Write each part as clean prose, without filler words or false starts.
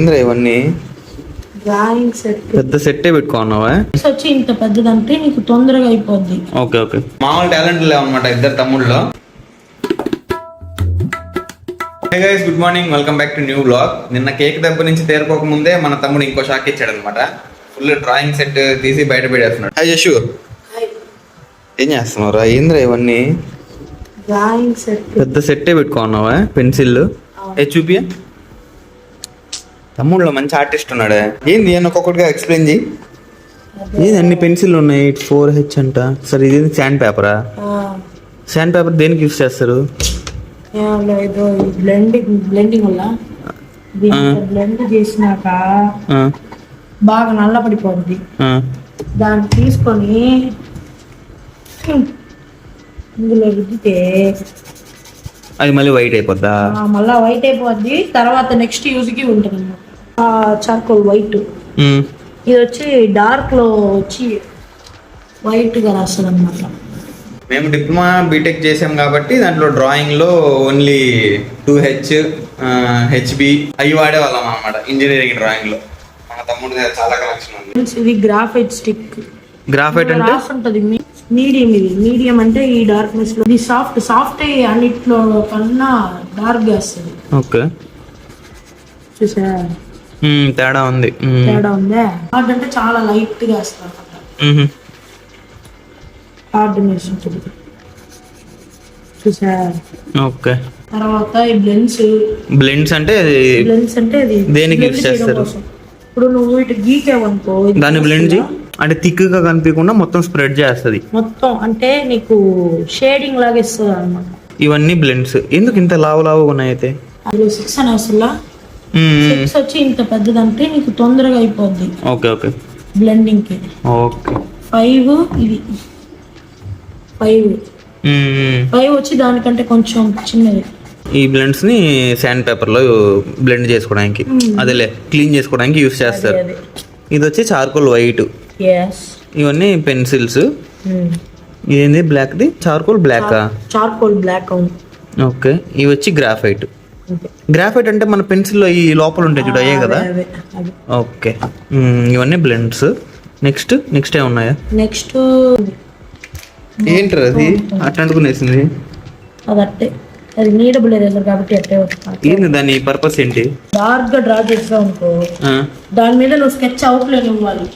ఏంద్రా ఇవన్నీ? Drawing set. పెద్ద సెట్టే పెట్టుకున్నావా? వచ్చి ఇంత పెద్దదంటే నీకు తొందరగా అయిపోద్ది. Okay okay. మామూలు టాలెంట్ లేవన్నమాట ఇద్దరు తమ్ముళ్ళు. Hey guys, good morning, welcome back to new blog. నిన్న కేక్ దెబ్బ నుంచి తేరుకోక ముందే మన తమ్ముడు ఇంకో షాక్ ఇచ్చాడు అనమాట. ఫుల్ డ్రాయింగ్ సెట్ తీసి బయట పెట్టేస్తున్నాడు. హాయ్ యశు, ఏం చేస్తున్నావురా? ఏంద్రా ఇవన్నీ? Drawing set. పెద్ద సెట్టే పెట్టుకున్నావా? పెన్సిల్ చూపియా. తమ్ముడులో మంచి ఆర్టిస్ట్ ఉన్నాడే. ఏంది అని ఒక్కొక్కటిగా ఎక్స్ప్లెయిన్ చేయి. ఏంది అన్ని పెన్సిల్ ఉన్నాయి? 4H అంట. సరే, ఇది శాండ్ పేపరా? శాండ్ పేపర్ దేనికి యూస్ చేస్తారు? బ్లెండింగ్ వల్ల బ్లెండ్ చేసినాక బాగా నల్ల పడిపోద్ది. దాన్ని తీసుకొని ఇందులో రుద్దితే అది మళ్ళీ వైట్ అయిపోద్దా? మళ్ళీ వైట్ అయిపోద్ది. తర్వాత నెక్స్ట్ యూజ్ కి ఉంటుంది అన్నమాట. Charcoal white. ఇది వచ్చి డార్క్ లో వచ్చి వైట్ గా రాస్తుంది అనమాట. మేము డిప్లొమా బీటెక్ చేసాం కాబట్టి దాంట్లో డ్రాయింగ్ లో ఓన్లీ 2H, HB అవి వాడేవాళ్ళం అనమాట. ఇంజనీరింగ్ డ్రాయింగ్ లో మన తమ్ముడు చాలా కలెక్షన్ ఉంది. ఇది గ్రాఫైట్ స్టిక్. గ్రాఫైట్ అంటే ఉంటది మీడియం. ఇది మీడియం అంటే ఈ డార్క్నెస్ లో ఇది సాఫ్ట్ అన్నిట్లో కన్నా డార్క్ గా వస్తుంది. ఓకే, చూసా తేడా ఉంది. ఉందా? హార్డ్ అంటే చాలా లైట్ గా వస్తుంది అనమాట. హార్డ్నెస్ ఉంటుంది, చూసా. ఓకే. తర్వాత ఈ బ్లెండ్స్ అంటే అది దేనికి యూస్ చేస్తారు? ఇప్పుడు నువ్వు ఇటు గీకేవనుకో, దాన్ని బ్లెండ్ అంటే థిక్ గా కనిపించకుండా మొత్తం స్ప్రెడ్ చేస్తుంది. మొత్తం అంటే నీకు షేడింగ్ లాగా ఇస్తుంది అనమాట. ఇవన్నీ బ్లెండ్స్. ఎందుకు ఇంత లావుగా ఉన్నాయి? అయితే అందులో 6 అని అసలు 6 వచ్చి ఇంత పెద్దదంటే నీకు తొందరగా అయిపోద్ది. Okay okay. బ్లెండింగ్ కి. ఓకే. 5 ఇది 5 వచ్చి దానికంటే కొంచెం చిన్నది. ఈ బ్లెండ్స్ ని శాండ్ పేపర్ లో బ్లెండ్ చేసుకోవడానికి, అదేలే క్లీన్ చేసుకోవడానికి యూస్ చేస్తారు. ఇది వచ్చి చార్కోల్ వైట్. ఇవన్నీ పెన్సిల్స్. ఇదేంది black? The charcoal black. Charcoal black. Okay. ఇవి వచ్చి గ్రాఫైట్. గ్రాఫైట్ అంటే మన పెన్సిల్ లో ఈ లోపల ఉంటాయి చూడ, అయ్యే కదా? ఓకే. ఇవన్నీ బ్లెండ్స్. నెక్స్ట్ ఏమున్నాయా? నెక్స్ట్ ఏంటి అది అట్లా అంటుకునేసింది? అదట్టే, అది నీడబుల్ ఎరేజర్ కాబట్టి అట్టే వస్తుంది. ఏంది దాని పర్పస్ ఏంటి? డార్క్ గా డ్రా చేస్తావు అనుకో, దాని మీద నువ్వు స్కెచ్ అవుట్లైన్ ఇవ్వాలి.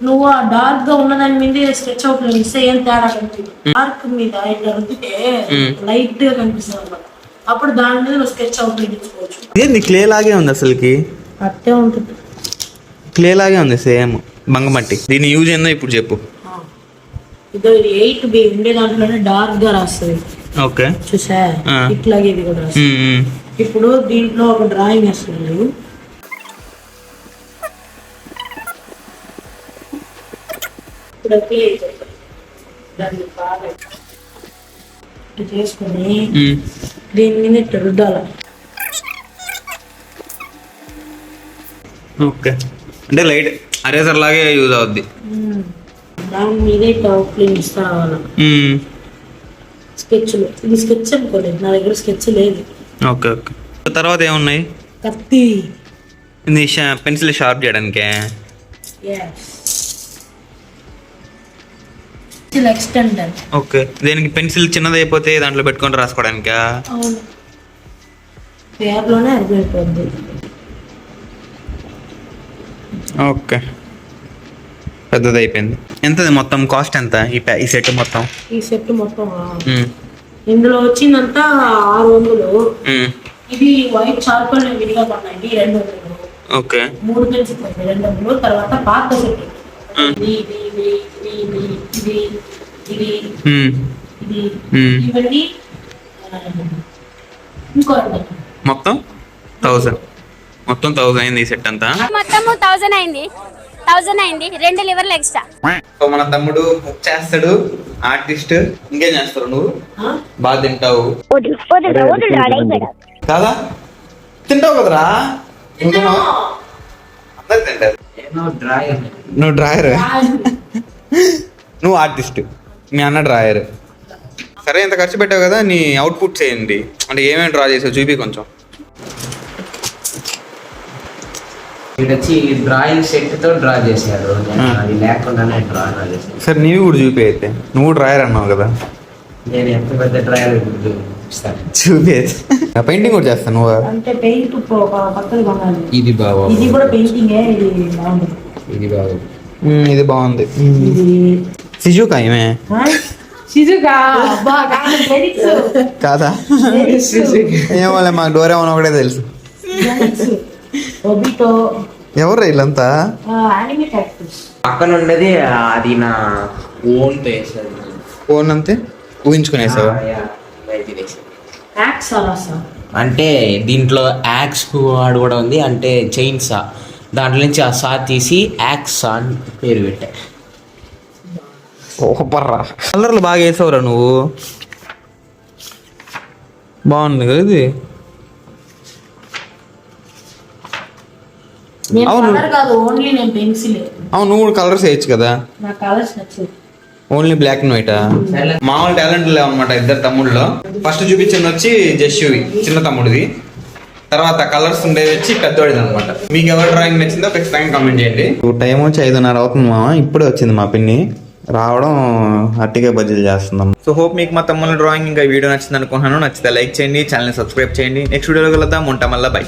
నువ్వు ఆ డార్క్ గా ఉన్న దాని మీద స్కెచ్ అవుట్లైన్ ఇస్తే ఏం తేడా కనిపిస్తుంది. డార్క్ మీద ఇట్లా రుద్దితే లైట్ గా కనిపిస్తుంది అనమాట. అప్పుడు దాని మీద నువ్వు స్కెచ్ అవుట్లైన్ ఇచ్చుకోవచ్చు. ఏంది క్లే లాగే ఉంది అసలుకి? అట్టే ఉంటుంది, క్లే లాగే ఉంది సేమ్, బంగమట్టి. దీని యూజ్ ఏందో ఇప్పుడు చెప్పు. ఇది 8B ఉండే దాంట్లోనే డార్క్ గా రాస్తుంది. ఓకే, చూసా. ఇట్లాగే ఇది కూడా రాస్తుంది. ఇప్పుడు దీంట్లో ఒక డ్రాయింగ్ వేస్తుంది. చేసుకొని దీని మీద ఇట్లా రుద్దాల. ఓకే, అంటే లైట్ అరేజర్ లాగే యూజ్ అవుద్ది. దాని మీద ఇట్లా అవుట్లైన్ ఇస్తా రావాలా. స్కెచ్లు. ఇది స్కెచ్ అనుకోలేదు, నా దగ్గర స్కెచ్ లేదు. Okay okay. తర్వాత ఏమున్నాయి? కత్తి. ఇది పెన్సిల్ షార్ప్ చేయడానికే? ఎక్స్టెండర్. ఓకే. దేనికి? పెన్సిల్ చిన్నది అయిపోతే దాంట్లో పెట్టుకొని రాసుకోవడానికా? అవును, పేర్లోనే అర్థమైపోద్ది. ఓకే, పెద్దది అయిపోయింది. ఎంతది మొత్తం కాస్ట్? ఎంత ఈ సెట్ మొత్తం? ఈ సెట్ మొత్తం ఇందులో వచ్చిందంతా 600. ఇది వైట్ చార్కోల్ విడిగా పడినాయి 200. ఓకే. 3 పెన్సిల్స్ 200. తర్వాత పాత సెట్ ఇవన్నీ ఇంకో మొత్తం 1000. మొత్తం 1000 అయింది ఈ సెట్ అంతా. మొత్తం 1000 అయింది. 2 లివర్లు ఎక్స్ట్రా. సో మన తమ్ముడు కుక్ చేస్తాడు, ఆర్టిస్ట్. ఇంకేం చేస్తారు? నువ్వు బాగా తింటావు కాదా? తింటావు కదరా? అందరు తింటారు. నువ్వు డ్రాయర్, నువ్వు ఆర్టిస్ట్, మీ అన్న డ్రాయర్. సరే, ఇంత ఖర్చు పెట్టావు కదా, నీ అవుట్పుట్ చేయండి. అంటే ఏమేమి డ్రా చేసావు చూపి కొంచెం. ఇది వచ్చి డ్రాయింగ్ సెట్ తో డ్రా చేశారు. నేను అది లేకుండానే డ్రా చేశాను. సరే నీవి కూడా చూపి అయితే, నువ్వు డ్రాయర్ అన్నావు కదా. నేను ఎంత పెద్ద డ్రాయర్ చూపిస్తాను. చూపి పెయింటింగ్ కూడా చేస్తాను నువ్వు. అంటే పెయింట్ పక్కన కొనాలి. ఇది బాగా, ఇది కూడా పెయింటింగే. ఇది బాగుంది. ఇది బాగా, ఇది బాగుంది. ఇది సిజుకా ఈమె షిజుకా. అబ్బా, కాదు, ఫెనిక్స్. కాదా? ఏమోలే, మాకు డోరేమోన్ ఒకటే తెలుసు. ఫెనిక్స్, ఒబిటో, ఎవరు వీళ్ళంతా? Anime characters. పక్కన ఉండేది అది నా ఓన్ వేసాను. ఫోన్ అంతే ఊహించుకునేసావా? యాక్స్ అలాసా. అంటే దీంట్లో యాక్స్ వాడు కూడా ఉంది, అంటే చైన్సా. దాంట్లో నుంచి ఆ సా తీసి యాక్స్ అని పేరు పెట్టా. ఓపర్రా, కలర్లు బాగా వేసావురా నువ్వు. బాగుంది కదా ఇది. నేను అవును. కలర్ కాదు, ఓన్లీ నేను పెన్సిల్. అవును, నువ్వు కూడా కలర్స్ వేయచ్చు కదా. నా కలర్స్ నచ్చదు. ఓన్లీ బ్లాక్ అండ్ వైటా? మామూలు టాలెంట్ లేవు అనమాట ఇద్దరు తమ్ముళ్ళు. ఫస్ట్ చూపించింది వచ్చి జస్యువి, చిన్న తమ్ముడిది. తర్వాత కలర్స్ ఉండేవి వచ్చి పెద్దవాడిది అనమాట. మీకు ఎవరు డ్రాయింగ్ నచ్చిందో ఖచ్చితంగా కామెంట్ చేయండి. టైం వచ్చి 5:30 అవుతుంది మామ. ఇప్పుడే వచ్చింది మా పిన్ని రావడం, అట్టిగా బజ్జీలు చేస్తున్నాం. సో హోప్ మీకు మా తమ్ముళ్ళ డ్రాయింగ్ ఇంకా వీడియో నచ్చింది అనుకుంటున్నాను. నచ్చితే లైక్ చేయండి, ఛానల్ సబ్స్క్రైబ్ చేయండి. నెక్స్ట్ వీడియోలో కలుద్దాం. ఉంటాం మళ్ళీ, బై.